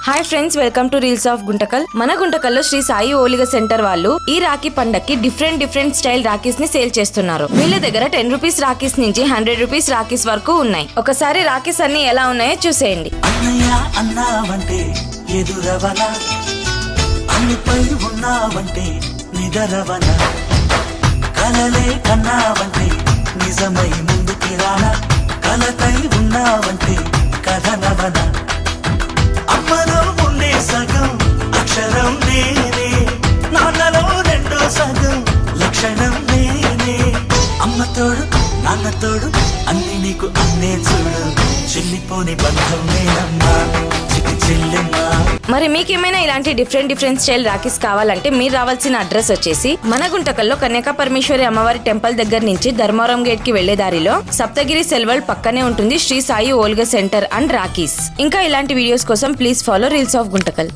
Hi friends, welcome to reels of Guntakal. మన గుంటకల్లో Shri Sai ఓలిగ centre వాళ్ళు ఈ రాఖీ పండక్కి డిఫరెంట్ స్టైల్ రాఖీస్ ని సేల్ చేస్తున్నారు. వీళ్ళ దగ్గర 10 రూపీస్ రాఖీస్ నుంచి 100 రూపీస్ రాఖీస్ వరకు ఉన్నాయి. ఒకసారి రాఖీస్ అన్ని ఎలా ఉన్నాయో చూసేయండి. నిజమై ముందుకి రానా, కలతై ఉన్నావంటే కథనవన. అమ్మలో ఉండే సగం అక్షరం నేనే, నాన్నలో రెండో సగం లక్షణం నేనే. అమ్మ తోడు నాన్న తోడు అన్ని నీకు అన్నే చూడు, చెల్లిపోని బంధం నేనమ్మా చిటి చెల్లెమ్మా. మరి మీకేమైనా ఇలాంటి డిఫరెంట్ స్టైల్ రాఖీస్ కావాలంటే మీరు రావాల్సిన అడ్రస్ వచ్చేసి మన గుంటకల్లో కన్యకా పరమేశ్వరి అమ్మవారి టెంపుల్ దగ్గర నుంచి ధర్మవరం గేట్ కి వెళ్లే దారిలో సప్తగిరి సెల్వల్ పక్కనే ఉంటుంది శ్రీ సాయి ఓల్గా సెంటర్ అండ్ రాఖీస్. ఇంకా ఇలాంటి వీడియోస్ కోసం please follow reels of Guntakal.